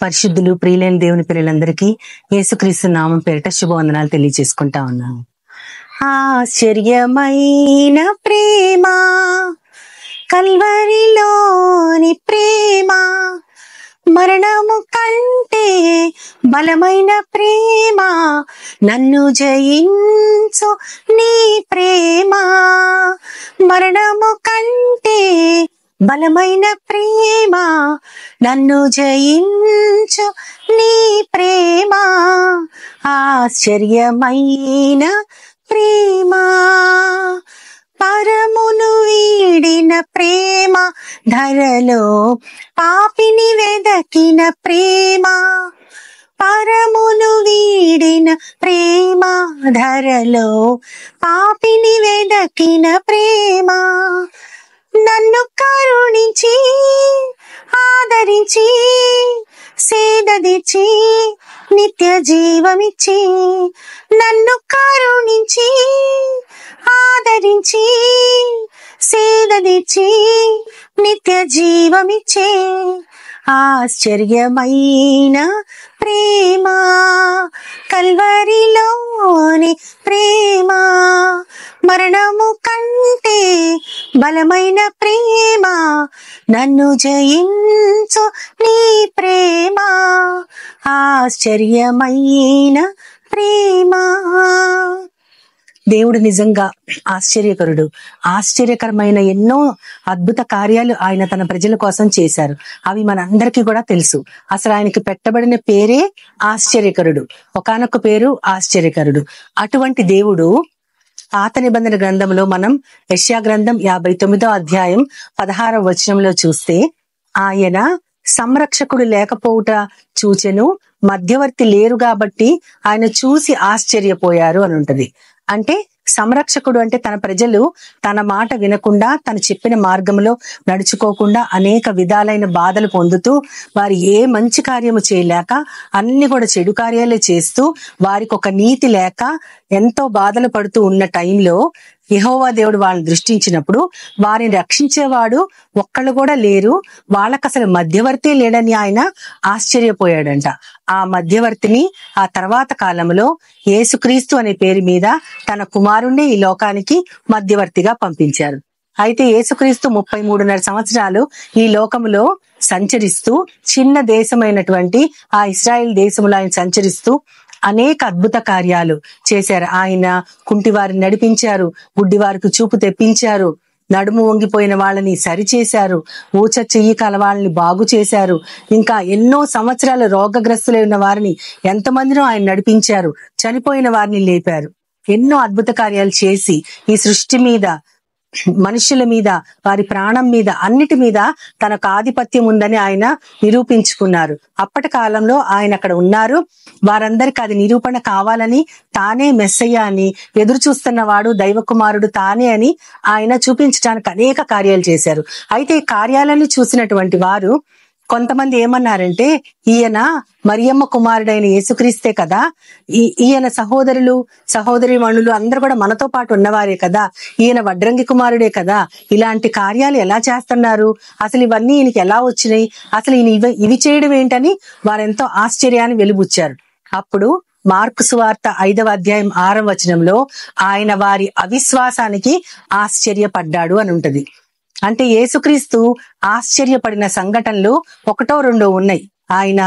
పరిశుద్ధులు ప్రియులైన దేవుని పిల్లలందరికీ యేసుక్రీస్తు నామం పేరిట శుభవందనాలు తెలియజేసుకుంటా ఉన్నాను. ఆశ్చర్యమైన ప్రేమ, కల్వరిలోని ప్రేమ, మరణము కంటే బలమైన ప్రేమ, నన్ను జయించు నీ ప్రేమ, మరణము కంటే బలమైన ప్రేమ, నన్ను జయించు నీ ప్రేమ, ఆశ్చర్యమైన ప్రేమ, పరమును వీడిన ప్రేమ, ధరలో పాపిని వెదకిన ప్రేమ, పరమును వీడిన ప్రేమ, ధరలో పాపిని వెదకిన ప్రేమ, నన్ను కరుణించి ఆదరించి సేదదిచ్చి నిత్య జీవమిచ్చి, నన్ను కరుణించి ఆదరించి సేదదిచ్చి నిత్య జీవమిచ్చే ఆశ్చర్యమైన ప్రేమ, కల్వరిలోని ప్రేమ, మరణము కంటే బలమైన ప్రేమ, నన్ను జయించు నీ ప్రేమ, ఆశ్చర్యమైన ప్రేమ. దేవుడు నిజంగా ఆశ్చర్యకరుడు. ఆశ్చర్యకరమైన ఎన్నో అద్భుత కార్యాలు ఆయన తన ప్రజల కోసం చేశారు. అవి మనందరికీ కూడా తెలుసు. అసలు ఆయనకి పెట్టబడిన పేరే ఆశ్చర్యకరుడు. ఒకానొక పేరు ఆశ్చర్యకరుడు. అటువంటి దేవుడు పాత నిబంధన గ్రంథంలో మనం యెషయా గ్రంథం 59వ అధ్యాయం 16వ వచనంలో చూస్తే, ఆయన సంరక్షకుడు లేకపోవుట చూచెను, మధ్యవర్తి లేరు కాబట్టి ఆయన చూసి ఆశ్చర్యపోయారు అని ఉంటది. అంటే సంరక్షకుడు అంటే తన ప్రజలు తన మాట వినకుండా, తను చెప్పిన మార్గంలో నడుచుకోకుండా అనేక విధాలైన బాధలు పొందుతూ, వారు ఏ మంచి కార్యము చేయలేక అన్ని కూడా చెడు కార్యాలే చేస్తూ, వారికి ఒక నీతి లేక ఎంతో బాధలు పడుతూ ఉన్న టైంలో యెహోవా దేవుడు వాళ్ళని దృష్టించినప్పుడు వారిని రక్షించేవాడు ఒక్కళ్ళు కూడా లేరు, వాళ్ళకి అసలు మధ్యవర్తి లేడని ఆయన ఆశ్చర్యపోయాడంట. ఆ మధ్యవర్తిని ఆ తర్వాత కాలంలో యేసుక్రీస్తు అనే పేరు మీద తన కుమారుణ్ణి ఈ లోకానికి మధ్యవర్తిగా పంపించారు. అయితే యేసుక్రీస్తు 33.5 సంవత్సరాలు ఈ లోకములో సంచరిస్తూ, చిన్న దేశమైనటువంటి ఆ ఇశ్రాయేల్ దేశంలో ఆయన సంచరిస్తూ అనేక అద్భుత కార్యాలు చేశారు. ఆయన కుంటివారిని నడిపించారు, గుడ్డివారికి చూపు తెప్పించారు, నడుము వంగిపోయిన వాళ్ళని సరిచేశారు, ఊచ చెయ్యి కల వాళ్ళని బాగు చేశారు, ఇంకా ఎన్నో సంవత్సరాల రోగగ్రస్తులైన వారిని ఎంతమందినో ఆయన నడిపించారు, చనిపోయిన వారిని లేపారు. ఎన్నో అద్భుత కార్యాలు చేసి ఈ సృష్టి మీద, మనుషుల మీద, వారి ప్రాణం మీద, అన్నిటి మీద తనకు ఆధిపత్యం ఉందని ఆయన నిరూపించుకున్నారు. అప్పటి కాలంలో ఆయన అక్కడ ఉన్నారు. వారందరికి అది నిరూపణ కావాలని, తానే మెస్సయ్య అని, ఎదురు చూస్తున్నవాడు దైవ కుమారుడు తానే అని ఆయన చూపించడానికి అనేక కార్యాలు చేశారు. అయితే ఈ కార్యాలను చూసినటువంటి వారు కొంతమంది ఏమన్నారంటే, ఈయన మరియమ్మ కుమారుడైన యేసుక్రీస్తే కదా, ఈయన సహోదరులు సహోదరీమణులు అందరూ కూడా మనతో పాటు ఉన్నవారే కదా, ఈయన వడ్రంగి కుమారుడే కదా, ఇలాంటి కార్యాలు ఎలా చేస్తున్నారు, అసలు ఇవన్నీ ఈయనకి ఎలా వచ్చినాయి, అసలు ఈయన ఇవి చేయడం ఏంటని వారెంతో ఆశ్చర్యాన్ని వెలిబుచ్చారు. అప్పుడు మార్కు సువార్త 5వ అధ్యాయం 6వ వచనంలో ఆయన వారి అవిశ్వాసానికి ఆశ్చర్యపడ్డాడు అని ఉంటది. అంటే యేసుక్రీస్తు ఆశ్చర్యపడిన సంఘటనలు 1, 2 ఉన్నాయి. ఆయన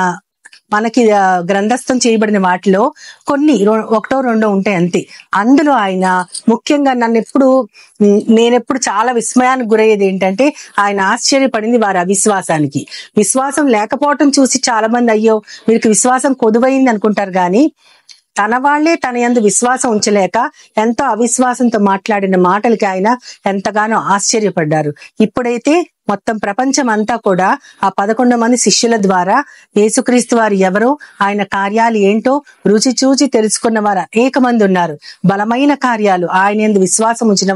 మనకి గ్రంథస్థం చేయబడిన వాటిలో కొన్ని 1, 2 ఉంటాయి అంతే. అందులో ఆయన ముఖ్యంగా నేనెప్పుడు చాలా విస్మయానికి గురయ్యేది ఏంటంటే, ఆయన ఆశ్చర్యపడింది వారి అవిశ్వాసానికి. విశ్వాసం లేకపోవటం చూసి చాలా మంది అయ్యో వీరికి విశ్వాసం కొదువైంది అనుకుంటారు, కానీ తన వాళ్లే తన యందు విశ్వాసం ఉంచలేక ఎంతో అవిశ్వాసంతో మాట్లాడిన మాటలకి ఆయన ఎంతగానో ఆశ్చర్యపడ్డారు. ఇప్పుడైతే మొత్తం ప్రపంచం అంతా కూడా ఆ 11 మంది శిష్యుల ద్వారా యేసుక్రీస్తు వారు ఎవరో, ఆయన కార్యాలు ఏంటో రుచి చూచి తెలుసుకున్న వారు అనేక మంది ఉన్నారు. బలమైన కార్యాలు ఆయన యందు విశ్వాసం ఉంచిన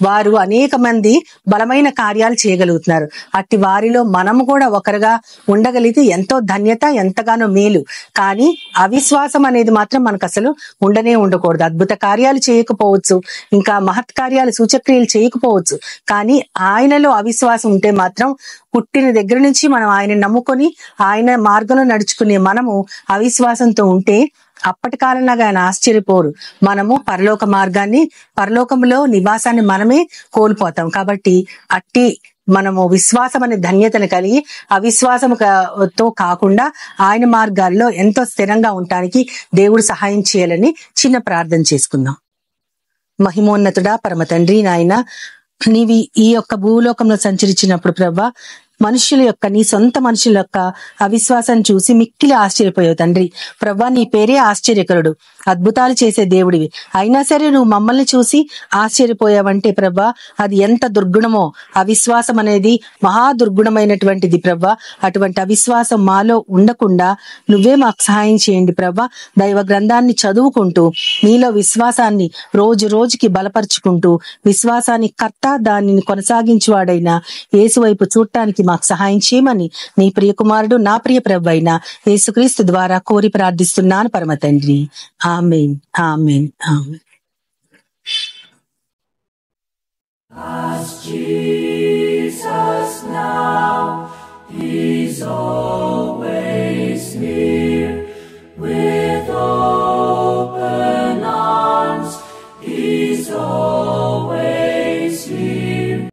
వారు అనేక మంది బలమైన కార్యాలు చేయగలుగుతున్నారు. అట్టి వారిలో మనము కూడా ఒకరుగా ఉండగలిగితే ఎంతో ధన్యత, ఎంతగానో మేలు. కానీ అవిశ్వాసం అనేది మాత్రం మనకు అసలు ఉండనే ఉండకూడదు. అద్భుత కార్యాలు చేయకపోవచ్చు, ఇంకా మహత్ కార్యాలు సూచక్రియలు చేయకపోవచ్చు, కానీ ఆయనలో అవిశ్వాసం ఉంటే మాత్రం పుట్టిన దగ్గర నుంచి మనం ఆయన నమ్ముకొని ఆయన మార్గంలో నడుచుకునే మనము అవిశ్వాసంతో ఉంటే అప్పటి కాలంలాగా ఆయన ఆశ్చర్యపోరు. మనము పరలోక మార్గాన్ని, పరలోకంలో నివాసాన్ని మనమే కోల్పోతాం. కాబట్టి అట్టి మనము విశ్వాసం అనే ధన్యతను కలిగి అవిశ్వాసంతో కాకుండా ఆయన మార్గాల్లో ఎంతో స్థిరంగా ఉండటానికి దేవుడు సహాయం చేయాలని చిన్న ప్రార్థన చేసుకుందాం. మహిమోన్నతుడా పరమ తండ్రి, నాయన నీవి ఈ యొక్క భూలోకంలో సంచరించినప్పుడు ప్రభా, మనుషుల యొక్క, నీ సొంత మనుషుల యొక్క అవిశ్వాసాన్ని చూసి మిక్కిలి ఆశ్చర్యపోయావు తండ్రి. ప్రభా, నీ పేరే ఆశ్చర్యకరుడు, అద్భుతాలు చేసే దేవుడివి. అయినా సరే నువ్వు మమ్మల్ని చూసి ఆశ్చర్యపోయావంటే ప్రభా, అది ఎంత దుర్గుణమో. అవిశ్వాసం అనేది మహా దుర్గుణమైనటువంటిది ప్రభా. అటువంటి అవిశ్వాసం మాలో ఉండకుండా నువ్వే మాకు సహాయం చేయండి ప్రభా. దైవ గ్రంథాన్ని చదువుకుంటూ నీలో విశ్వాసాన్ని రోజు రోజుకి బలపరుచుకుంటూ విశ్వాసాన్ని కర్త, దానిని కొనసాగించువాడైన యేసు వైపు చూడటానికి మాకు సహాయం చేయమని నీ ప్రియ కుమారుడు, నా ప్రియ ప్రభు అయిన యేసుక్రీస్తు ద్వారా కోరి ప్రార్థిస్తున్నాను పరమ తండ్రి. ఆమేన్, ఆమేన్, ఆమేన్. As Jesus now is all.